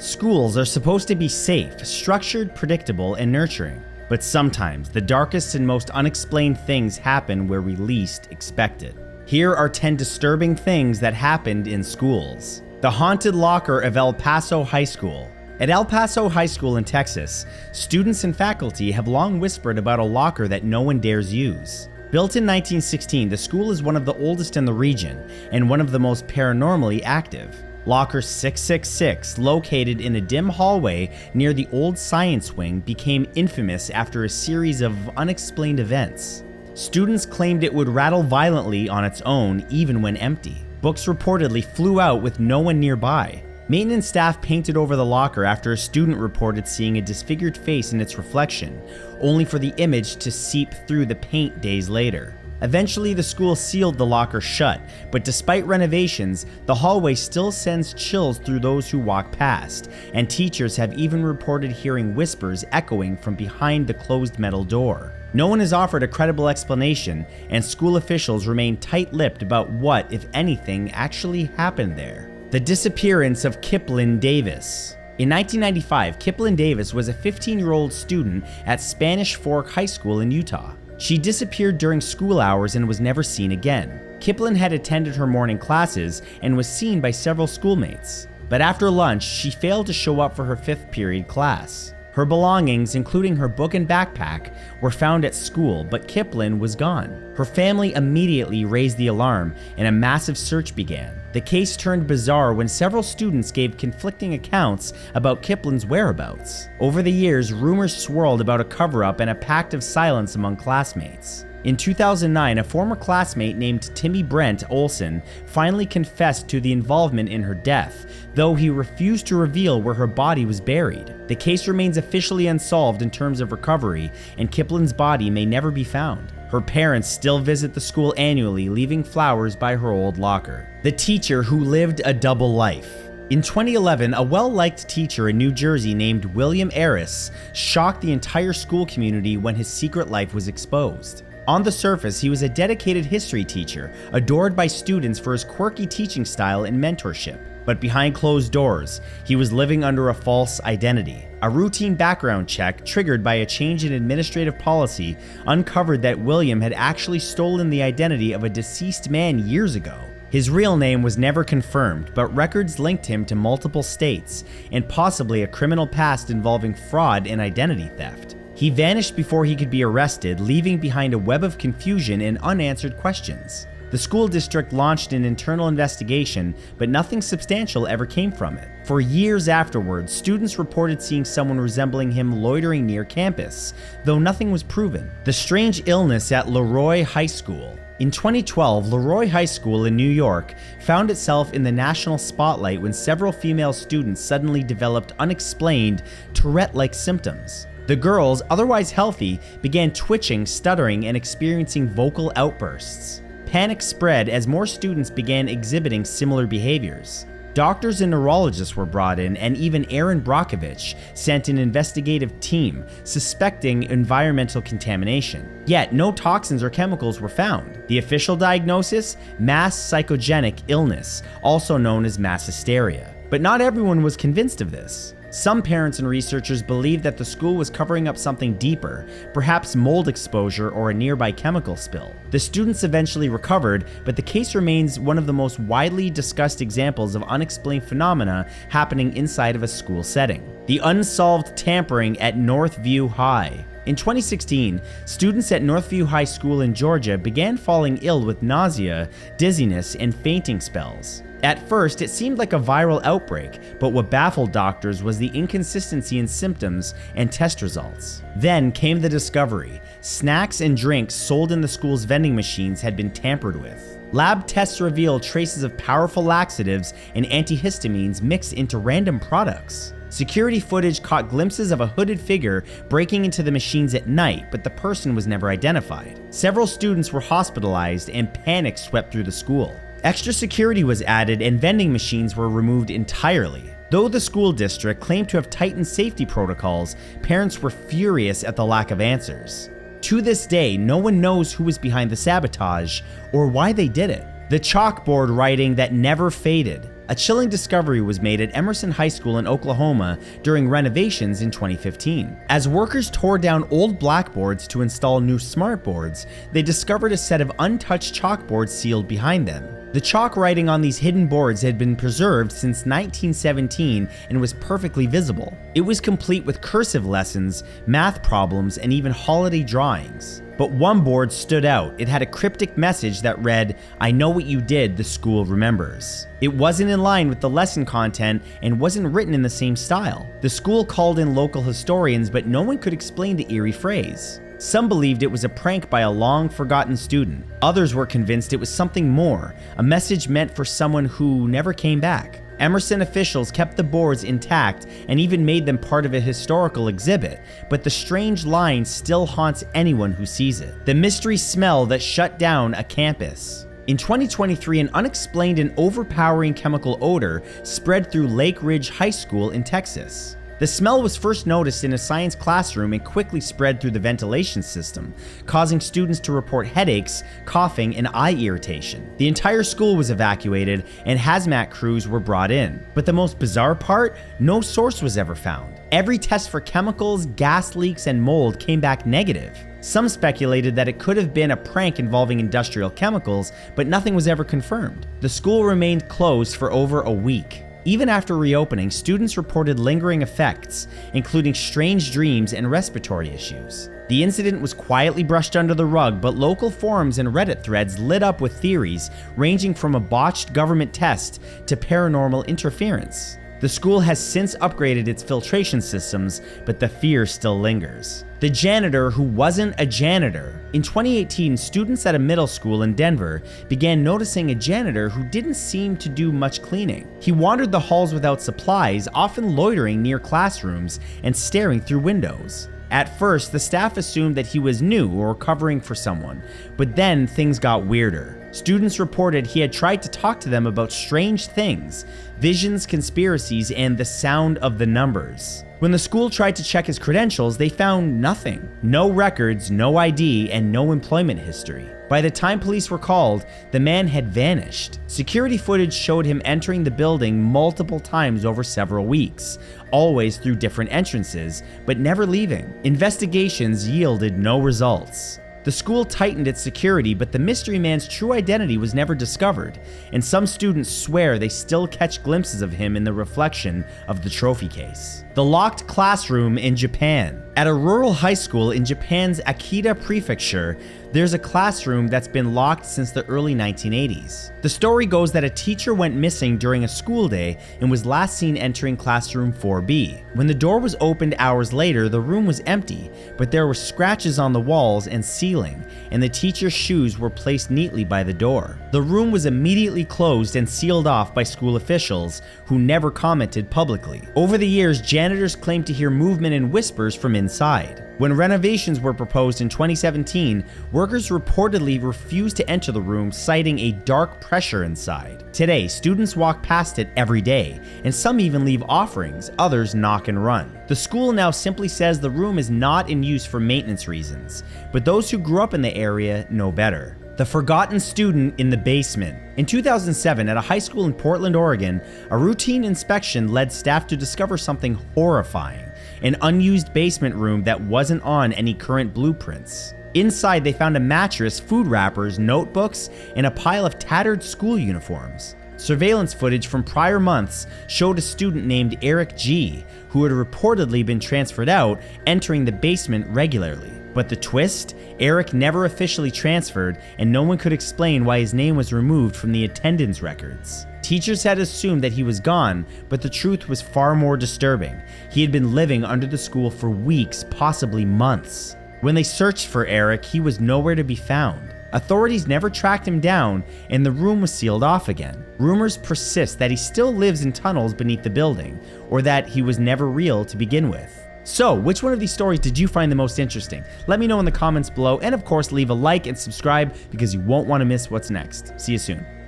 Schools are supposed to be safe, structured, predictable, and nurturing. But sometimes, the darkest and most unexplained things happen where we least expect it. Here are 10 disturbing things that happened in schools. The haunted locker of El Paso High School. At El Paso High School in Texas, students and faculty have long whispered about a locker that no one dares use. Built in 1916, the school is one of the oldest in the region and one of the most paranormally active. Locker 666, located in a dim hallway near the old science wing, became infamous after a series of unexplained events. Students claimed it would rattle violently on its own, even when empty. Books reportedly flew out with no one nearby. Maintenance staff painted over the locker after a student reported seeing a disfigured face in its reflection, only for the image to seep through the paint days later. Eventually, the school sealed the locker shut, but despite renovations, the hallway still sends chills through those who walk past, and teachers have even reported hearing whispers echoing from behind the closed metal door. No one has offered a credible explanation, and school officials remain tight-lipped about what, if anything, actually happened there. The disappearance of Kipan Davis. In 1995, Kipan Davis was a 15-year-old student at Spanish Fork High School in Utah. She disappeared during school hours and was never seen again. Kipan had attended her morning classes and was seen by several schoolmates. But after lunch, she failed to show up for her 5th period class. Her belongings, including her book and backpack, were found at school, but Kipan was gone. Her family immediately raised the alarm, and a massive search began. The case turned bizarre when several students gave conflicting accounts about Kipan's whereabouts. Over the years, rumors swirled about a cover-up and a pact of silence among classmates. In 2009, a former classmate named Timmy Brent Olson finally confessed to the involvement in her death, though he refused to reveal where her body was buried. The case remains officially unsolved in terms of recovery, and Kipan's body may never be found. Her parents still visit the school annually, leaving flowers by her old locker. The teacher who lived a double life. In 2011, a well-liked teacher in New Jersey named William Aris shocked the entire school community when his secret life was exposed. On the surface, he was a dedicated history teacher, adored by students for his quirky teaching style and mentorship. But behind closed doors, he was living under a false identity. A routine background check, triggered by a change in administrative policy, uncovered that William had actually stolen the identity of a deceased man years ago. His real name was never confirmed, but records linked him to multiple states, and possibly a criminal past involving fraud and identity theft. He vanished before he could be arrested, leaving behind a web of confusion and unanswered questions. The school district launched an internal investigation, but nothing substantial ever came from it. For years afterwards, students reported seeing someone resembling him loitering near campus, though nothing was proven. The strange illness at Leroy High School. In 2012, Leroy High School in New York found itself in the national spotlight when several female students suddenly developed unexplained Tourette-like symptoms. The girls, otherwise healthy, began twitching, stuttering, and experiencing vocal outbursts. Panic spread as more students began exhibiting similar behaviors. Doctors and neurologists were brought in, and even Aaron Brockovich sent an investigative team suspecting environmental contamination. Yet no toxins or chemicals were found. The official diagnosis? Mass psychogenic illness, also known as mass hysteria. But not everyone was convinced of this. Some parents and researchers believed that the school was covering up something deeper, perhaps mold exposure or a nearby chemical spill. The students eventually recovered, but the case remains one of the most widely discussed examples of unexplained phenomena happening inside of a school setting. The unsolved tampering at Northview High. In 2016, students at Northview High School in Georgia began falling ill with nausea, dizziness, and fainting spells. At first, it seemed like a viral outbreak, but what baffled doctors was the inconsistency in symptoms and test results. Then came the discovery: snacks and drinks sold in the school's vending machines had been tampered with. Lab tests revealed traces of powerful laxatives and antihistamines mixed into random products. Security footage caught glimpses of a hooded figure breaking into the machines at night, but the person was never identified. Several students were hospitalized, and panic swept through the school. Extra security was added, and vending machines were removed entirely. Though the school district claimed to have tightened safety protocols, parents were furious at the lack of answers. To this day, no one knows who was behind the sabotage or why they did it. The chalkboard writing that never faded. A chilling discovery was made at Emerson High School in Oklahoma during renovations in 2015. As workers tore down old blackboards to install new smartboards, they discovered a set of untouched chalkboards sealed behind them. The chalk writing on these hidden boards had been preserved since 1917 and was perfectly visible. It was complete with cursive lessons, math problems, and even holiday drawings. But one board stood out. It had a cryptic message that read, "I know what you did, the school remembers." It wasn't in line with the lesson content and wasn't written in the same style. The school called in local historians, but no one could explain the eerie phrase. Some believed it was a prank by a long-forgotten student. Others were convinced it was something more, a message meant for someone who never came back. Emerson officials kept the boards intact and even made them part of a historical exhibit, but the strange line still haunts anyone who sees it. The mystery smell that shut down a campus. In 2023, an unexplained and overpowering chemical odor spread through Lake Ridge High School in Texas. The smell was first noticed in a science classroom and quickly spread through the ventilation system, causing students to report headaches, coughing, and eye irritation. The entire school was evacuated and hazmat crews were brought in. But the most bizarre part, no source was ever found. Every test for chemicals, gas leaks, and mold came back negative. Some speculated that it could have been a prank involving industrial chemicals, but nothing was ever confirmed. The school remained closed for over a week. Even after reopening, students reported lingering effects, including strange dreams and respiratory issues. The incident was quietly brushed under the rug, but local forums and Reddit threads lit up with theories ranging from a botched government test to paranormal interference. The school has since upgraded its filtration systems, but the fear still lingers. The janitor who wasn't a janitor. In 2018, students at a middle school in Denver began noticing a janitor who didn't seem to do much cleaning. He wandered the halls without supplies, often loitering near classrooms and staring through windows. At first, the staff assumed that he was new or covering for someone, but then things got weirder. Students reported he had tried to talk to them about strange things, visions, conspiracies, and the sound of the numbers. When the school tried to check his credentials, they found nothing. No records, no ID, and no employment history. By the time police were called, the man had vanished. Security footage showed him entering the building multiple times over several weeks, always through different entrances, but never leaving. Investigations yielded no results. The school tightened its security, but the mystery man's true identity was never discovered, and some students swear they still catch glimpses of him in the reflection of the trophy case. The locked classroom in Japan. At a rural high school in Japan's Akita Prefecture, there's a classroom that's been locked since the early 1980s. The story goes that a teacher went missing during a school day and was last seen entering classroom 4B. When the door was opened hours later, the room was empty, but there were scratches on the walls and ceiling, and the teacher's shoes were placed neatly by the door. The room was immediately closed and sealed off by school officials, who never commented publicly. Over the years, janitors claimed to hear movement and whispers from inside. When renovations were proposed in 2017, workers reportedly refused to enter the room, citing a dark pressure inside. Today, students walk past it every day, and some even leave offerings, others knock and run. The school now simply says the room is not in use for maintenance reasons, but those who grew up in the area know better. The forgotten student in the basement. In 2007, at a high school in Portland, Oregon, a routine inspection led staff to discover something horrifying: an unused basement room that wasn't on any current blueprints. Inside, they found a mattress, food wrappers, notebooks, and a pile of tattered school uniforms. Surveillance footage from prior months showed a student named Eric G., who had reportedly been transferred out, entering the basement regularly. But the twist? Eric never officially transferred, and no one could explain why his name was removed from the attendance records. Teachers had assumed that he was gone, but the truth was far more disturbing. He had been living under the school for weeks, possibly months. When they searched for Eric, he was nowhere to be found. Authorities never tracked him down, and the room was sealed off again. Rumors persist that he still lives in tunnels beneath the building, or that he was never real to begin with. So, which one of these stories did you find the most interesting? Let me know in the comments below, and of course leave a like and subscribe because you won't want to miss what's next. See you soon.